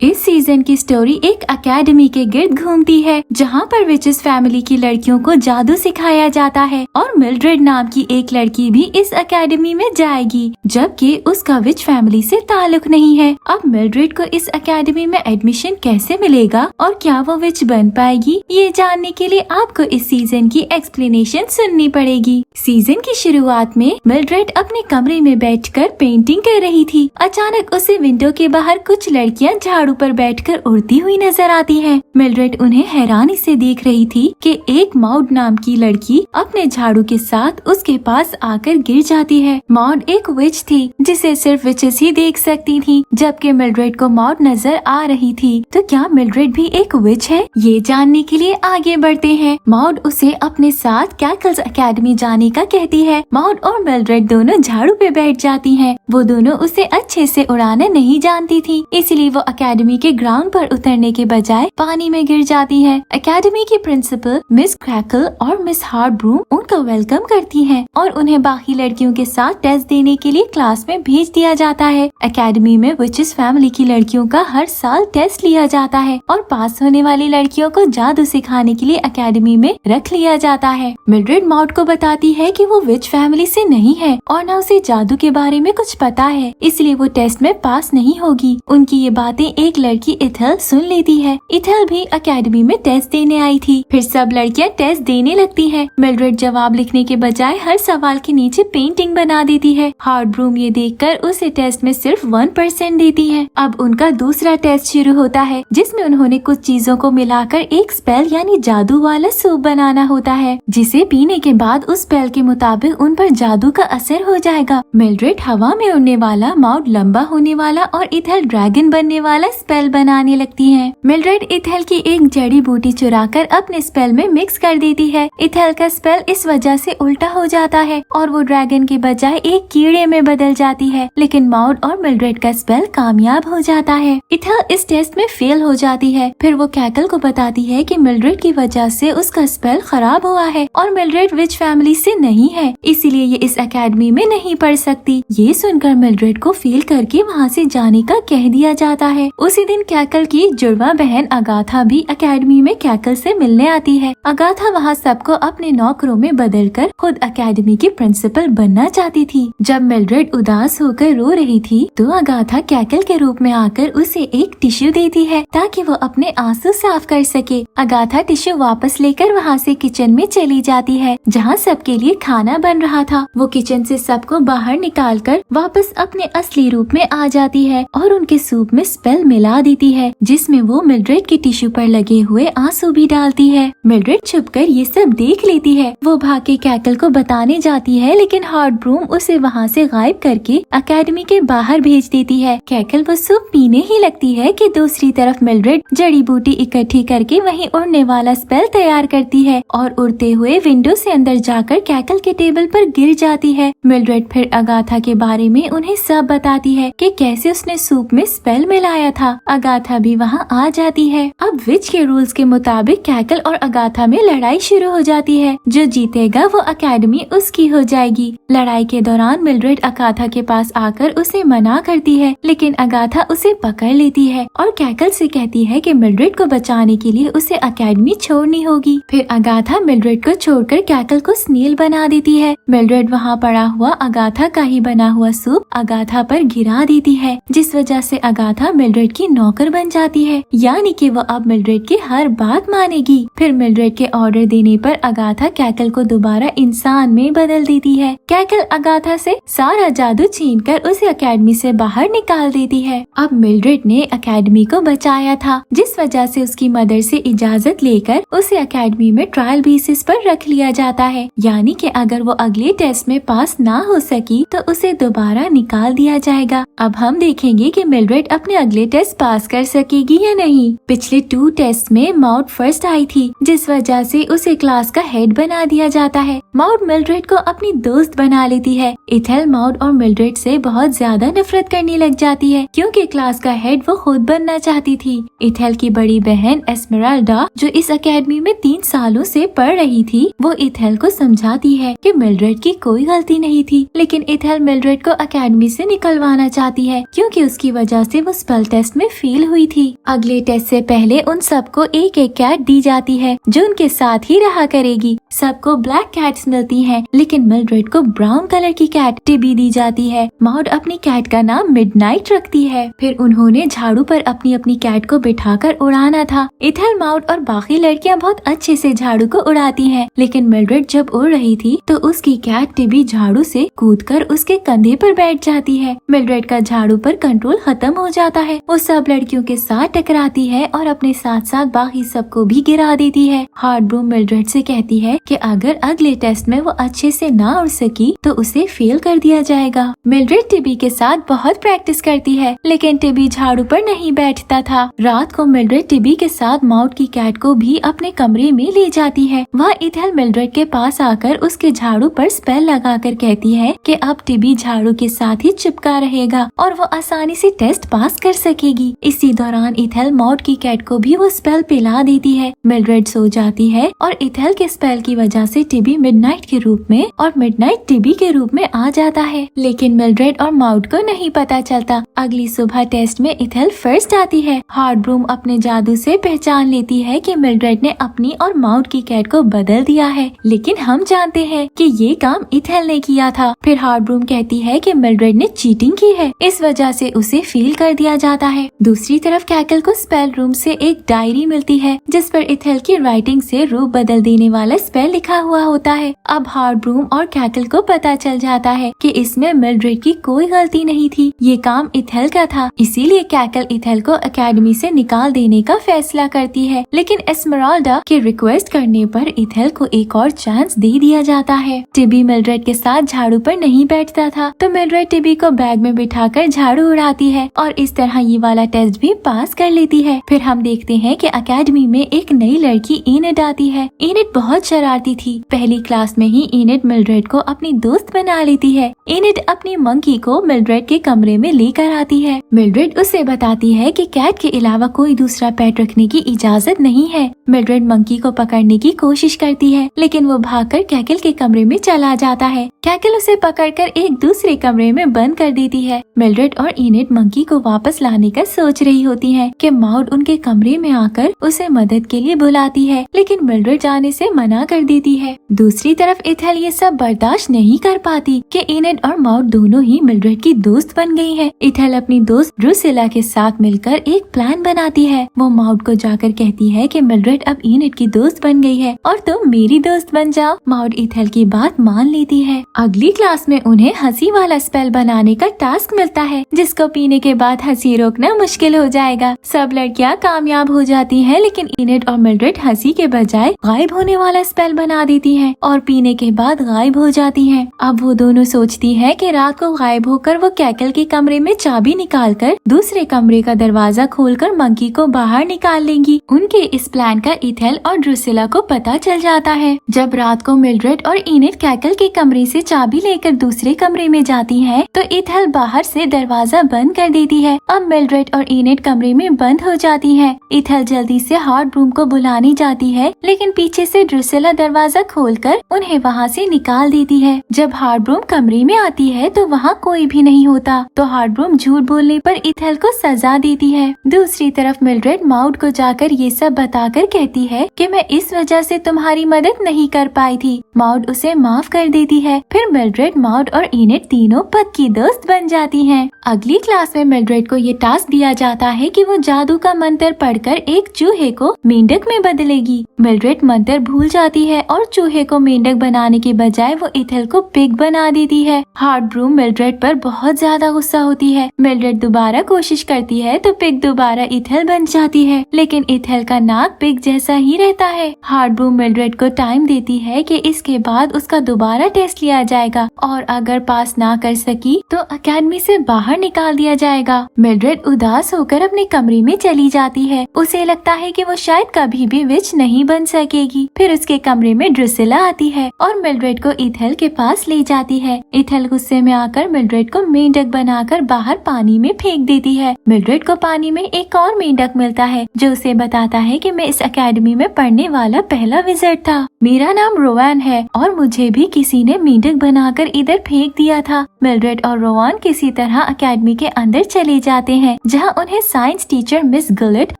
इस सीजन की स्टोरी एक एकेडमी के गिर्द घूमती है जहाँ पर विचेस फैमिली की लड़कियों को जादू सिखाया जाता है और मिल्ड्रेड नाम की एक लड़की भी इस एकेडमी में जाएगी, जबकि उसका विच फैमिली से ताल्लुक नहीं है। अब मिल्ड्रेड को इस एकेडमी में एडमिशन कैसे मिलेगा और क्या वो विच बन पाएगी, ये जानने के लिए आपको इस सीजन की एक्सप्लेनेशन सुननी पड़ेगी। सीजन की शुरुआत में मिल्ड्रेड अपने कमरे में बैठकर पेंटिंग कर रही थी। अचानक उसे विंडो के बाहर कुछ लड़कियां झाड़ू पर बैठकर उड़ती हुई नजर आती हैं। मिल्ड्रेड उन्हें हैरानी से देख रही थी कि एक मॉड नाम की लड़की अपने झाड़ू के साथ उसके पास आकर गिर जाती है। मॉड एक विच थी जिसे सिर्फ विचेस ही देख सकती थी, जबकि मिल्ड्रेड को मॉड नजर आ रही थी। तो क्या मिल्ड्रेड भी एक विच है, ये जानने के लिए आगे बढ़ते हैं। मॉड उसे अपने साथ कैकल्स एकेडमी जाने का कहती है। मॉड और मिल्ड्रेड दोनों झाड़ू पे बैठ जाती हैं। वो दोनों उसे अच्छे से उड़ाना नहीं जानती थी, इसलिए वो एकेडमी के ग्राउंड पर उतरने के बजाय पानी में गिर जाती है। एकेडमी की प्रिंसिपल मिस क्रैकल और मिस हार्डब्रूम उनका वेलकम करती हैं और उन्हें बाकी लड़कियों के साथ टेस्ट देने के लिए क्लास में भेज दिया जाता है। एकेडमी में विचेस फैमिली की लड़कियों का हर साल टेस्ट लिया जाता है और पास होने वाली लड़कियों को जादू सिखाने के लिए एकेडमी में रख लिया जाता है। मिल्ड्रेड मॉड को बताती है कि वो विच फैमिली से नहीं है और न उसे जादू के बारे में कुछ पता है, इसलिए वो टेस्ट में पास नहीं होगी। उनकी ये बातें एक लड़की इथेल सुन लेती है। इथेल भी एकेडमी में टेस्ट देने आई थी। फिर सब लड़कियां टेस्ट देने लगती हैं। मिल्ड्रेड जवाब लिखने के बजाय हर सवाल के नीचे पेंटिंग बना देती है। हार्डब्रूम ये देखकर उसे टेस्ट में सिर्फ 1% देती है। अब उनका दूसरा टेस्ट शुरू होता है, जिसमें उन्होंने कुछ चीजों को मिलाकर एक स्पेल यानी जादू वाला सूप बनाना होता है, जिसे पीने के बाद उस स्पेल के मुताबिक उन पर जादू का असर हो जाएगा। मिल्ड्रेड हवा में उड़ने वाला, मॉड लंबा होने वाला और इथेल ड्रैगन बनने वाला स्पेल बनाने लगती हैं। मिल्ड्रेड इथेल की एक जड़ी बूटी चुराकर अपने स्पेल में मिक्स कर देती है। इथेल का स्पेल इस वजह से उल्टा हो जाता है और वो ड्रैगन के बजाय एक कीड़े में बदल जाती है, लेकिन मॉड और मिल्ड्रेड का स्पेल कामयाब हो जाता है। इथेल इस टेस्ट में फेल हो जाती है। फिर वो कैकल को बताती है कि मिल्ड्रेड की वजह से उसका स्पेल खराब हुआ है और मिल्ड्रेड विच फैमिली से नहीं है, इसीलिए ये इस एकेडमी में नहीं पढ़ सकती। ये सुनकर मिल्ड्रेड को फेल करके वहाँ से जाने का कह दिया जाता है। उसी दिन कैकल की जुड़वा बहन अगाथा भी एकेडमी में कैकल से मिलने आती है। अगाथा वहाँ सबको अपने नौकरों में बदलकर खुद एकेडमी की प्रिंसिपल बनना चाहती थी। जब मिल्ड्रेड उदास होकर रो रही थी तो अगाथा कैकल के रूप में आकर उसे एक टिश्यू देती है ताकि वो अपने आंसू साफ कर सके। अगाथा टिश्यू वापस लेकर वहाँ से किचन में चली जाती है जहाँ सबके लिए खाना बन रहा था। वो किचन से सबको बाहर निकालकर वापस अपने असली रूप में आ जाती है और उनके सूप में स्पेल मिला देती है, जिसमें वो मिल्ड्रेड के टिश्यू पर लगे हुए आंसू भी डालती है। मिल्ड्रेड छुपकर ये सब देख लेती है। वो भाग के कैकल को बताने जाती है, लेकिन हार्डब्रूम उसे वहाँ से गायब करके एकेडमी के बाहर भेज देती है। कैकल वो सूप पीने ही लगती है कि दूसरी तरफ मिल्ड्रेड जड़ी बूटी इकट्ठी करके वहीं उड़ने वाला स्पेल तैयार करती है और उड़ते हुए विंडो से अंदर जाकर कैकल के टेबल पर गिर जाती है। मिल्ड्रेड फिर अगाथा के बारे में उन्हें सब बताती है कि कैसे उसने सूप में स्पेल मिलाया था। अगाथा भी वहाँ आ जाती है। अब विच के रूल्स के मुताबिक कैकल और अगाथा में लड़ाई शुरू हो जाती है। जो जीतेगा वो एकेडमी उसकी हो जाएगी। लड़ाई के दौरान मिल्ड्रेड अगाथा के पास आकर उसे मना करती है, लेकिन अगाथा उसे पकड़ लेती है और कैकल से कहती है कि मिल्ड्रेड को बचाने के लिए उसे एकेडमी छोड़नी होगी। फिर अगाथा मिल्ड्रेड को छोड़कर कैकल को स्नेल बना देती है। मिल्ड्रेड वहाँ पड़ा हुआ अगाथा का ही बना हुआ सूप अगाथा पर गिरा देती है, जिस वजह से अगाथा मिल्ड्रेड की नौकर बन जाती है, यानी कि वो अब मिल्ड्रेड की हर बात मानेगी। फिर मिल्ड्रेड के ऑर्डर देने पर अगाथा कैकल को दोबारा इंसान में बदल देती है। कैकल अगाथा से सारा जादू छीनकर उसे एकेडमी से बाहर निकाल देती है। अब मिल्ड्रेड ने एकेडमी को बचाया था, जिस वजह से उसकी मदर से इजाजत लेकर उसे एकेडमी में ट्रायल बेसिस पर रख लिया जाता है, यानी कि अगर वो अगले टेस्ट में पास ना हो सकी तो उसे दोबारा निकाल दिया जाएगा। अब हम देखेंगे कि मिल्ड्रेड अपने अगले टेस्ट पास कर सकेगी या नहीं। पिछले 2 टेस्ट में मॉड फर्स्ट आई थी, जिस वजह से उसे क्लास का हेड बना दिया जाता है। मॉड मिल्ड्रेड को अपनी दोस्त बना लेती है। इथेल मॉड और मिल्ड्रेड से बहुत ज्यादा नफरत करने लग जाती है, क्योंकि क्लास का हेड वो खुद बनना चाहती थी। इथेल की बड़ी बहन एस्मेराल्डा, जो इस एकेडमी में 3 सालों से पढ़ रही थी, वो इथेल को समझाती है कि मिल्ड्रेड की कोई गलती नहीं थी, लेकिन इथेल मिल्ड्रेड को एकेडमी से निकलवाना चाहती है, क्योंकि उसकी वजह से वो स्पेल टेस्ट टेस्ट में फेल हुई थी। अगले टेस्ट से पहले उन सबको एक एक कैट दी जाती है जो उनके साथ ही रहा करेगी। सबको ब्लैक कैट्स मिलती हैं, लेकिन मिल्ड्रेड को ब्राउन कलर की कैट टिबी दी जाती है। मॉड अपनी कैट का नाम मिडनाइट रखती है। फिर उन्होंने झाड़ू पर अपनी अपनी कैट को बिठाकर उड़ाना था। इथेल, माउड और बाकी लड़कियां बहुत अच्छे से झाड़ू को उड़ाती हैं, लेकिन मिल्ड्रेड जब उड़ रही थी तो उसकी कैट टिबी झाड़ू से कूदकर उसके कंधे पर बैठ जाती है। मिल्ड्रेड का झाड़ू पर कंट्रोल खत्म हो जाता है। वो सब लड़कियों के साथ टकराती है और अपने साथ साथ बाकी सबको भी गिरा देती है। हार्ड ब्रूम मिल्ड्रेड से कहती है कि अगर अगले टेस्ट में वो अच्छे से ना उड़ सकी तो उसे फेल कर दिया जाएगा। मिल्ड्रेड टिबी के साथ बहुत प्रैक्टिस करती है, लेकिन टिबी झाड़ू पर नहीं बैठता था। रात को मिल्ड्रेड टिबी के साथ माउड की कैट को भी अपने कमरे में ले जाती है। वह इथेल मिल्ड्रेड के पास आकर उसके झाड़ू पर स्पेल लगाकर कहती है कि अब टिबी झाड़ू के साथ ही चिपका रहेगा और वो आसानी से टेस्ट पास कर सकेगी। इसी दौरान इथेल माउड की कैट को भी वो स्पेल पिला देती है। मिल्ड्रेड सो जाती है और इथेल के स्पेल की वजह से टिबी मिडनाइट के रूप में और मिडनाइट टिबी के रूप में आ जाता है, लेकिन मिल्ड्रेड और माउड को नहीं पता चलता। अगली सुबह टेस्ट में इथेल फर्स्ट आती है। हार्ड ब्रूम अपने जादू से पहचान लेती है कि मिल्ड्रेड ने अपनी और माउड की कैट को बदल दिया है, लेकिन हम जानते हैं कि ये काम इथेल ने किया था। फिर हार्ड ब्रूम कहती है कि मिल्ड्रेड ने चीटिंग की है, इस वजह से उसे फेल कर दिया जाता है। दूसरी तरफ कैकल को स्पेल रूम से एक डायरी मिलती है जिस पर इथेल की राइटिंग से रूप बदल देने वाला स्पेल लिखा हुआ होता है। अब हार्ड ब्रूम और कैकल को पता चल जाता है कि इसमें मिल्ड्रेड की कोई गलती नहीं थी, ये काम इथेल का था। इसीलिए कैकल इथेल को एकेडमी से निकाल देने का फैसला करती है, लेकिन एस्मेराल्डा के रिक्वेस्ट करने पर इथेल को एक और चांस दे दिया जाता है। टिबी मिल्ड्रेड के साथ झाड़ू पर नहीं बैठता था, तो मिल्ड्रेड टिबी को बैग में बिठाकर झाड़ू उड़ाती है और इस तरह ये वाला टेस्ट भी पास कर लेती है। फिर हम देखते हैं कि एकेडमी में एक नई लड़की एनिड आती है। एनिड बहुत शरारती थी। पहली क्लास में ही एनिड मिल्ड्रेड को अपनी दोस्त बना लेती है। एनिड अपनी मंकी को मिल्ड्रेड के कमरे में लेकर आती है। मिल्ड्रेड उसे बताती है कि कैट के अलावा कोई दूसरा पेट रखने की इजाजत नहीं है। मिल्ड्रेड मंकी को पकड़ने की कोशिश करती है, लेकिन वो भागकर कैकल के कमरे में चला जाता है। कैकल उसे पकड़कर एक दूसरे कमरे में बंद कर देती है। मिल्ड्रेड और एनिड मंकी को वापस लाने का सोच रही होती हैं कि माउड उनके कमरे में आकर उसे मदद के लिए बुलाती है, लेकिन मिल्ड्रेड जाने से मना कर देती है। दूसरी तरफ इथेल ये सब बर्दाश्त नहीं कर पाती कि एनिड और माउड दोनों ही मिल्ड्रेड की दोस्त बन गई है। इथेल अपनी दोस्त ड्रुसिला के साथ मिलकर एक प्लान बनाती है। वो माउड को जाकर कहती है कि मिल्ड्रेड अब एनिड की दोस्त बन गई है और तुम मेरी दोस्त बन जाओ। माउड इथेल की बात मान लेती है। अगली क्लास में उन्हें हंसी वाला स्पेल बनाने का टास्क मिलता है, जिसको पीने के बाद हंसी रोकना मुश्किल हो जाएगा। सब लड़कियां कामयाब हो जाती हैं, लेकिन एनिड और मिल्ड्रेड हंसी के बजाय गायब होने वाला स्पेल बना देती हैं और पीने के बाद गायब हो जाती हैं। अब वो दोनों सोचती है कि रात को गायब होकर वो कैकल के कमरे में चाबी निकालकर दूसरे कमरे का दरवाजा खोलकर मंकी को बाहर निकाल लेंगी। उनके इस प्लान का इथेल और ड्रुसिला को पता चल जाता है। जब रात को मिल्ड्रेड और एनिड कैकल के कमरे से चाबी लेकर दूसरे कमरे में जाती हैं, तो इथेल बाहर से दरवाजा बंद कर देती है। अब मिल्ड्रेड और एनिड कमरे में बंद हो जाती है। इथेल जल्दी से हार्ड ब्रूम को बुलाने जाती है, लेकिन पीछे से ड्रुसिला दरवाजा खोलकर उन्हें वहाँ से निकाल देती है। जब हार्ड ब्रूम कमरे में आती है तो वहाँ कोई भी नहीं होता, तो हार्ड ब्रूम झूठ बोलने पर इथेल को सजा देती है। दूसरी तरफ मिल्ड्रेड माउड को जाकर ये सब बताकर कहती है कि मैं इस वजह से तुम्हारी मदद नहीं कर पाई थी। माउड उसे माफ कर देती है। फिर मिल्ड्रेड, माउड और एनिड तीनों पक्की दोस्त बन जाती हैं। अगली क्लास में मिल्ड्रेड को ये टास्क दिया जाता है कि वो जादू का मंत्र पढ़कर एक चूहे को मेंढक में बदलेगी। मिल्ड्रेड मंत्र भूल जाती है और चूहे को मेंढक बनाने के बजाय वो इथेल को पिग बना देती है। हार्ड ब्रूम मिल्ड्रेड पर बहुत ज्यादा गुस्सा होती है। मिल्ड्रेड दोबारा कोशिश करती है तो पिग दोबारा इथेल बन जाती है, लेकिन इथेल का नाक पिग जैसा ही रहता है। हार्ड ब्रूम मिल्ड्रेड को टाइम देती है कि इसके बाद उसका दोबारा टेस्ट लिया जाएगा और अगर पास ना कर सकी तो एकेडमी से बाहर निकाल दिया जाएगा। मिल्ड्रेड उदास होकर अपने कमरे में चली जाती है। उसे लगता है कि वो शायद कभी भी विच नहीं बन सकेगी। फिर उसके कमरे में ड्रुसिला आती है और मिल्ड्रेड को इथेल के पास ले जाती है। इथेल गुस्से में आकर मिल्ड्रेड को मेंढक बनाकर बाहर पानी में फेंक देती है। मिल्ड्रेड को पानी में एक और मेंढक मिलता है जो उसे बताता है कि मैं इस एकेडमी में पढ़ने वाला पहला विजिट था। मेरा नाम रोवान है और मुझे भी किसी ने मेंढक बनाकर इधर फेंक दिया था। मिल्ड्रेड और रोवान किसी तरह एकेडमी के अंदर चले जाते हैं जहाँ उन्हें साइंस टीचर मिस गुलेट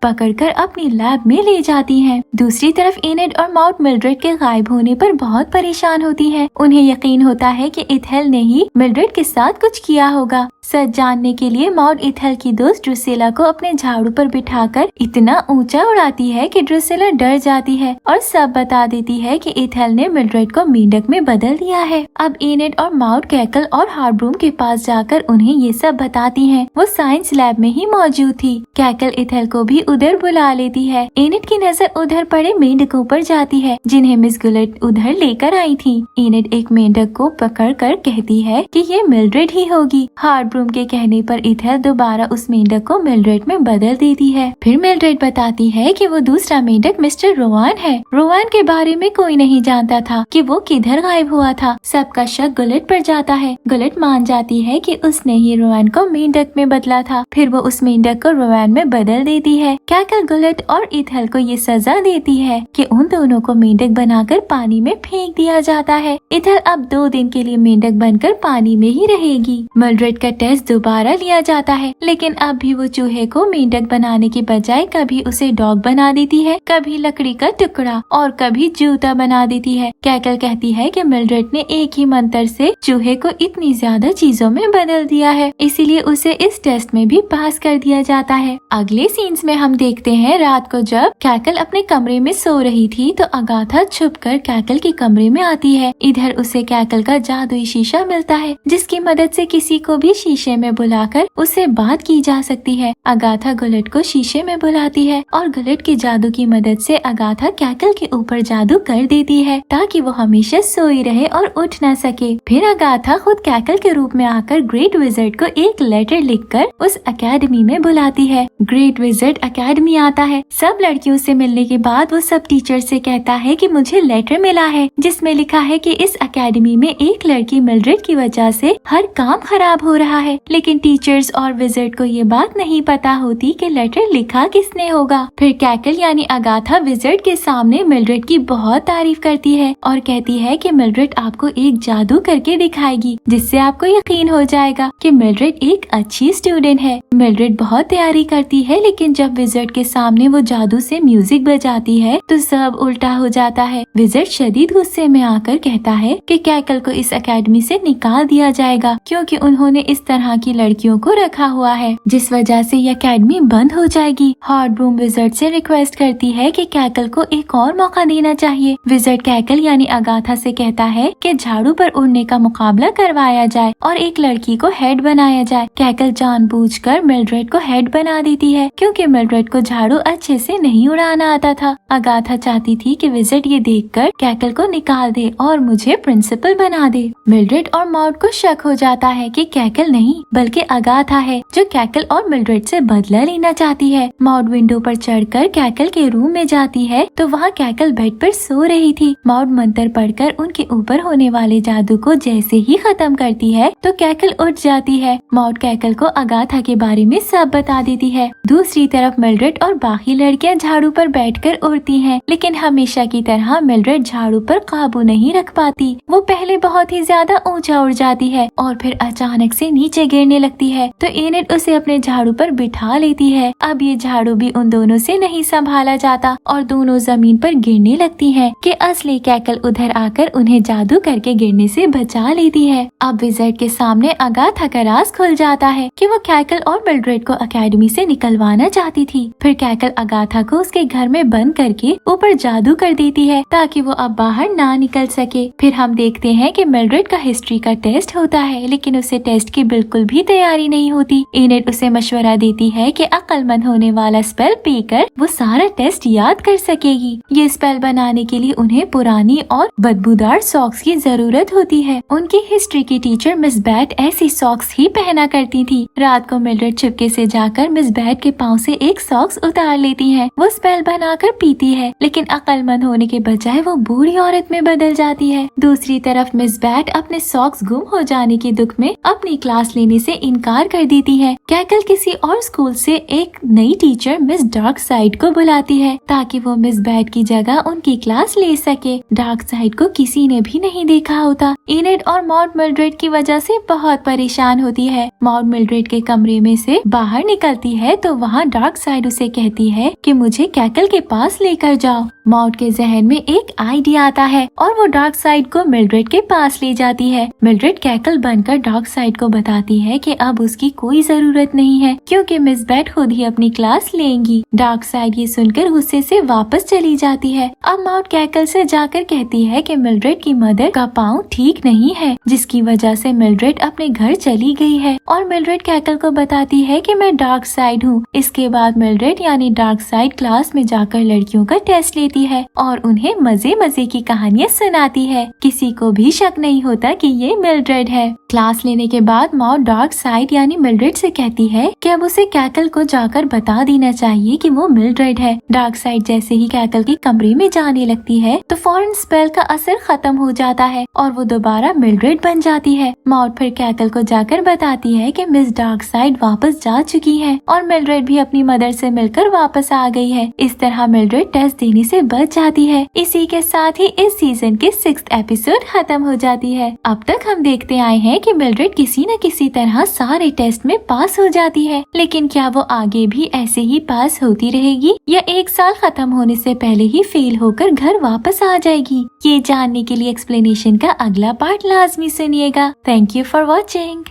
पकड़कर अपनी लैब में ले जाती हैं। दूसरी तरफ एनिड और माउट मिल्ड्रेड के गायब होने पर बहुत परेशान होती हैं। उन्हें यकीन होता है कि इथेल ने ही मिल्ड्रेड के साथ कुछ किया होगा। सच जानने के लिए माउट इथेल की दोस्त ड्रुसिला को अपने झाड़ू पर बिठाकर इतना ऊंचा उड़ाती है कि ड्रुसिला डर जाती है और सब बता देती है कि इथेल ने मिल्ड्रेड को मेंढक में बदल दिया है। अब एनिड और माउट कैकल और हार्ब्रूम के पास जाकर उन्हें ये सब बताती हैं। वो साइंस लैब में ही मौजूद थी। कैकल इथेल को भी उधर बुला लेती है। एनिड की नजर उधर पड़े मेंढकों पर जाती है जिन्हें मिस गुलेट उधर लेकर आई थी। एनिड एक मेंढक को पकड़कर कहती है कि ये मिल्ड्रेड ही होगी। हार्ब्रूम के कहने पर इथेल दोबारा उस मेंढक को मिल्ड्रेड में बदल देती है। फिर मिल्ड्रेड बताती है कि वो दूसरा मेंढक मिस्टर रोवान है। रोवान के बारे में कोई नहीं जानता था कि वो किधर गायब हुआ था। सबका शक गुलेट पर जाता है। गुलेट मान जाती है कि उसने ही रोवान को मेंढक में बदला था। फिर वो उस मेंढक को रोवान में बदल देती है। कैकल गुलेट और इथेल को ये सजा देती है कि उन दोनों को मेंढक बनाकर पानी में फेंक दिया जाता है। इथेल अब 2 दिन के लिए मेंढक बनकर पानी में ही रहेगी। मिल्ड्रेड का टेस्ट दोबारा लिया जाता है, लेकिन अब भी वो चूहे को मेंढक बनाने की बजाय कभी उसे डॉग बना देती है, कभी लकड़ी का टुकड़ा और कभी जूता बना देती है। कैकल कहती है कि मिल्ड्रेड ने एक ही मंत्र से चूहे को इतनी ज्यादा चीजों में बदल दिया है, इसीलिए उसे इस टेस्ट में भी पास कर दिया जाता है। अगले सीन्स में हम देखते हैं रात को जब कैकल अपने कमरे में सो रही थी तो अगाथा छुपकर कैकल के कमरे में आती है। इधर उसे कैकल का जादुई शीशा मिलता है जिसकी मदद से किसी को भी शीशे में बुलाकर उससे बात की जा सकती है। अगाथा गुलेट को शीशे में बुलाती है और गुलेट के जादू की मदद से अगाथा कैकल के ऊपर जादू कर देती है ताकि वो हमेशा सोई रहे और उठ न सके। फिर अगाथा खुद कैकल के रूप में आकर ग्रेट विज़र्ड को एक लेटर लिखकर उस एकेडमी में बुलाती है। ग्रेट विज़र्ड एकेडमी आता है। सब लड़कियों से मिलने के बाद वो सब टीचर से कहता है कि मुझे लेटर मिला है जिसमें लिखा है कि इस एकेडमी में एक लड़की मिल्ड्रेड की वजह से हर काम खराब हो रहा है। लेकिन टीचर्स और विज़र्ड को ये बात नहीं पता होती कि लेटर लिखा किसने होगा। फिर कैकल यानी अगाथा विज़र्ड के सामने मिल्ड्रेड की बहुत तारीफ करती है और कहती है कि मिल्ड्रेड आपको एक जादू करके दिखाएगी जिससे आपको यकीन हो जाएगा कि मिल्ड्रेड एक अच्छी स्टूडेंट है। मिल्ड्रेड बहुत तैयारी करती है, लेकिन जब विज़र्ड के सामने वो जादू से म्यूजिक बजाती है तो सब उल्टा हो जाता है। विज़र्ड शदीद गुस्से में आकर कहता है कि कैकल को इस एकेडमी से निकाल दिया जाएगा क्योंकि उन्होंने इस तरह की लड़कियों को रखा हुआ है, जिस वजह से ये एकेडमी बंद हो जाएगी। हार्ब्रूम विज़र्ड से रिक्वेस्ट करती है कि कैकल को एक और मौका देना चाहिए। विज़र्ड कैकल यानी अगाथा से कहता है कि झाड़ू पर उड़ने का मुकाबला करवाया जाए और एक लड़की को हेड बनाया जाए। कैकल जानबूझकर मिल्ड्रेड को हेड बना देती है क्योंकि मिल्ड्रेड को झाड़ू अच्छे से नहीं उड़ाना आता था। अगाथा चाहती थी कि विज़र्ड ये देखकर कैकल को निकाल दे और मुझे प्रिंसिपल बना दे। मिल्ड्रेड और माउट को शक हो जाता है कि कैकल नहीं बल्कि अगाथा है जो कैकल और मिल्ड्रेड से बदला लेना चाहती है। माउट विंडो पर चढ़कर कैकल के रूम में जाती है तो वहाँ कैकल बेड पर सो रही थी। माउट मंत्र पढ़कर उनके ऊपर होने वाले जादू को जैसे ही खत्म करती है तो कैकल उठ जाती है। माउट कैकल को अगाथा के बारे में सब बता देती है। दूसरी तरफ मिल्ड्रेड और बाकी लड़कियां झाड़ू पर बैठकर उड़ती हैं, लेकिन हमेशा की तरह मिल्ड्रेड झाड़ू पर काबू नहीं रख पाती। वो पहले बहुत ही ज्यादा ऊंचा उड़ जाती है और फिर अचानक से नीचे गिरने लगती है तो एनिड उसे अपने झाड़ू पर बिठा लेती है। अब ये झाड़ू भी उन दोनों से नहीं संभाला जाता और दोनों जमीन पर गिरने लगती हैं कि असली कैकल उधर आकर उन्हें जादू करके गिरने से बचा लेती है। अब विज़र्ड के सामने अगाथा का राज खुल जाता है कि वो कैकल और मिल्ड्रेड को एकेडमी से निकलवाना चाहती थी। फिर कैकल अगाथा को उसके घर में बंद करके ऊपर जादू कर देती है ताकि वो अब बाहर ना निकल सके। फिर हम देखते हैं कि मिल्ड्रेड का हिस्ट्री का टेस्ट होता है, लेकिन उसे टेस्ट की बिल्कुल भी तैयारी नहीं होती। एनेट उसे मशवरा देती है कि अक्लमंद होने वाला स्पेल पीकर वो सारा टेस्ट याद कर सकेगी। ये स्पेल बनाने के लिए उन्हें पुरानी और बदबूदार सॉक्स की जरूरत होती है। उनकी हिस्ट्री की टीचर मिस बैट ऐसी सॉक्स ही पहना करती थी। रात को मिल्ड्रेड चुपके से जाकर मिस बैट के पाँव से एक सॉक्स उतार लेती है। वो स्पेल बनाकर पीती है, लेकिन अक्लमंद होने के बजाय वो बूढ़ी औरत में बदल जाती है। दूसरी तरफ मिस बैट अपने सॉक्स गुम हो जाने के दुख में अपनी क्लास लेने से इनकार कर देती है। कैकल किसी और स्कूल से एक नई टीचर मिस डार्क साइड को बुलाती है ताकि वो मिस बैट की जगह उनकी क्लास ले सके। डार्क साइड को किसी ने भी नहीं देखा होता। एनेट और मॉड मिल्ड्रेड की वजह से बहुत परेशान होती है। मॉड मिल्ड्रेड के कमरे में से बाहर निकलती है तो वहाँ डार्क साइड उसे कहती है कि मुझे कैकल के पास लेकर जाओ। मॉड के जहन में एक आइडिया आता है और वो डार्क साइड को मिल्ड्रेड के पास ले जाती है। मिल्ड्रेड कैकल बनकर डार्क साइड को बताती है कि अब उसकी कोई जरूरत नहीं है क्योंकि मिस बैट खुद ही अपनी क्लास लेंगी। डार्क साइड ये सुनकर गुस्से से वापस चली जाती है। अब मॉड कैकल से जाकर कहती है कि मिल्ड्रेड की मदर का पाँव ठीक नहीं है, जिसकी वजह से मिल्ड्रेड अपने घर चली गई है। और मिल्ड्रेड कैकल को बताती है कि मैं डार्क साइड हूँ। इसके बाद मिल्ड्रेड यानी डार्क साइड क्लास में जाकर लड़कियों का टेस्ट लेती है और उन्हें मजे मजे की कहानियाँ सुनाती है। किसी को भी शक नहीं होता कि ये मिल्ड्रेड है। क्लास लेने के बाद मॉड डार्क साइड यानी मिल्ड्रेड से कहती है कि अब उसे कैकल को जाकर बता देना चाहिए कि वो मिल्ड्रेड है। डार्क साइड जैसे ही कैकल के कमरे में जाने लगती है तो फौरन स्पेल का असर खत्म हो जाता है और वो दोबारा मिल्ड्रेड बन जाती है। मॉड फिर कैकल को जाकर बताती है कि मिस डार्क साइड वापस जा चुकी है और मिल्ड्रेड भी अपनी मदर से मिलकर वापस आ गई है। इस तरह मिल्ड्रेड टेस्ट देने से बच जाती है। इसी के साथ ही इस सीजन की 6th एपिसोड खत्म हो जाती है। अब तक हम देखते आए हैं कि मिल्ड्रेड किसी न किसी तरह सारे टेस्ट में पास हो जाती है, लेकिन क्या वो आगे भी ऐसे ही पास होती रहेगी या एक साल खत्म होने से पहले ही फेल होकर घर वापस आ जाएगी? ये जानने के लिए एक्सप्लेनेशन का अगला पार्ट लाजमी सुनिएगा। Thank you for watching.